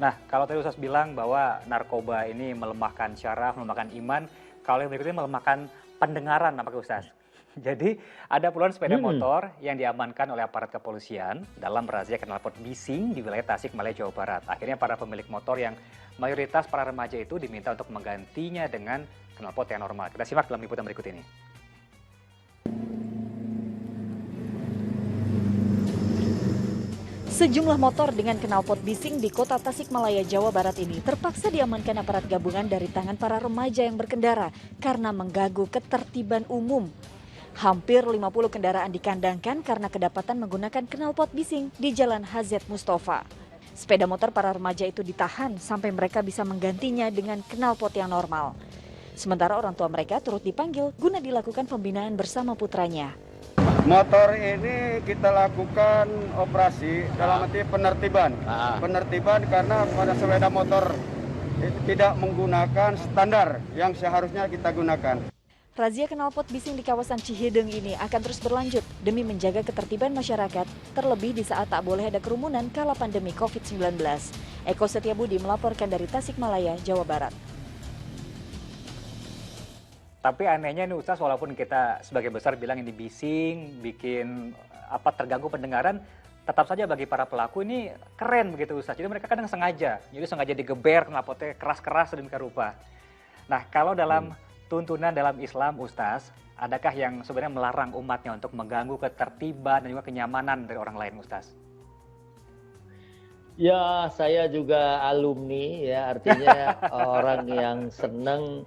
Nah, kalau tadi Ustaz bilang bahwa narkoba ini melemahkan syaraf, melemahkan iman, kalau yang berikutnya melemahkan pendengaran nampaknya Ustaz. Jadi ada puluhan sepeda Mm-mm. motor yang diamankan oleh aparat kepolisian dalam razia knalpot bising di wilayah Tasikmalaya, Jawa Barat. Akhirnya para pemilik motor yang mayoritas para remaja itu diminta untuk menggantinya dengan knalpot yang normal. Kita simak dalam liputan berikut ini. Sejumlah motor dengan knalpot bising di kota Tasikmalaya, Jawa Barat ini terpaksa diamankan aparat gabungan dari tangan para remaja yang berkendara karena mengganggu ketertiban umum. Hampir 50 kendaraan dikandangkan karena kedapatan menggunakan knalpot bising di Jalan Hazet Mustafa. Sepeda motor para remaja itu ditahan sampai mereka bisa menggantinya dengan knalpot yang normal. Sementara orang tua mereka turut dipanggil guna dilakukan pembinaan bersama putranya. Motor ini kita lakukan operasi dalam arti penertiban. Penertiban karena pada sepeda motor tidak menggunakan standar yang seharusnya kita gunakan. Razia knalpot bising di kawasan Cihideng ini akan terus berlanjut demi menjaga ketertiban masyarakat, terlebih di saat tak boleh ada kerumunan kala pandemi COVID-19. Eko Setiabudi melaporkan dari Tasikmalaya, Jawa Barat. Tapi anehnya nih Ustaz, walaupun kita sebagai besar bilang ini bising, bikin terganggu pendengaran, tetap saja bagi para pelaku ini keren begitu Ustaz. Jadi mereka kadang sengaja digeber knalpotnya keras-keras sedemikian rupa. Nah, kalau dalam tuntunan dalam Islam Ustaz, adakah yang sebenarnya melarang umatnya untuk mengganggu ketertiban dan juga kenyamanan dari orang lain Ustaz? Ya, saya juga alumni ya, artinya orang yang senang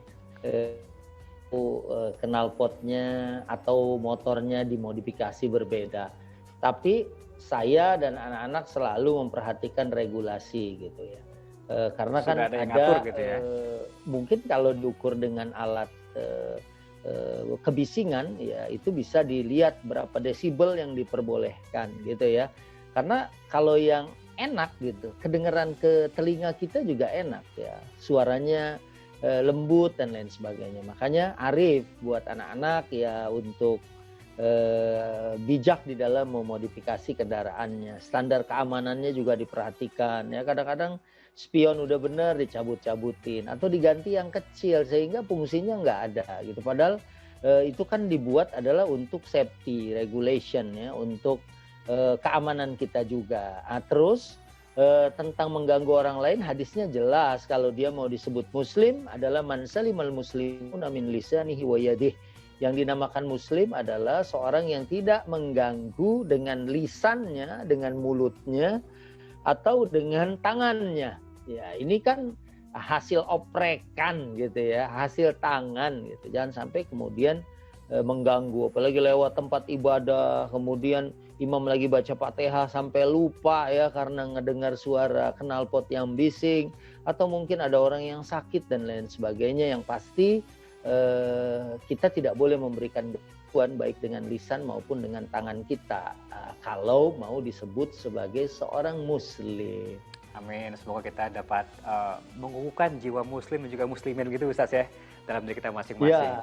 knalpotnya atau motornya dimodifikasi berbeda. Tapi saya dan anak-anak selalu memperhatikan regulasi gitu ya. Karena kan Sudah ada yang ngatur gitu ya. Mungkin kalau diukur dengan alat kebisingan ya itu bisa dilihat berapa desibel yang diperbolehkan gitu ya. Karena kalau yang enak gitu, kedengeran ke telinga kita juga enak ya. Suaranya lembut dan lain sebagainya. Makanya arif buat anak-anak ya untuk bijak di dalam memodifikasi kendaraannya. Standar keamanannya juga diperhatikan ya. Kadang-kadang spion udah benar dicabut-cabutin atau diganti yang kecil sehingga fungsinya nggak ada gitu. Padahal itu kan dibuat adalah untuk safety regulation ya, untuk keamanan kita juga. Terus tentang mengganggu orang lain, hadisnya jelas kalau dia mau disebut muslim adalah man salimal muslimuna min lisanihi wa yadihi. Yang dinamakan muslim adalah seorang yang tidak mengganggu dengan lisannya, dengan mulutnya atau dengan tangannya. Ya, ini kan hasil oprekan gitu ya, hasil tangan gitu. Jangan sampai kemudian mengganggu, apalagi lewat tempat ibadah, kemudian imam lagi baca Fatihah sampai lupa ya karena ngedengar suara knalpot yang bising, atau mungkin ada orang yang sakit dan lain sebagainya. Yang pasti kita tidak boleh memberikan gangguan baik dengan lisan maupun dengan tangan kita kalau mau disebut sebagai seorang muslim. Amin. Semoga kita dapat mengukuhkan jiwa muslim dan juga muslimin gitu Ustaz ya dalam diri kita masing-masing. Ya.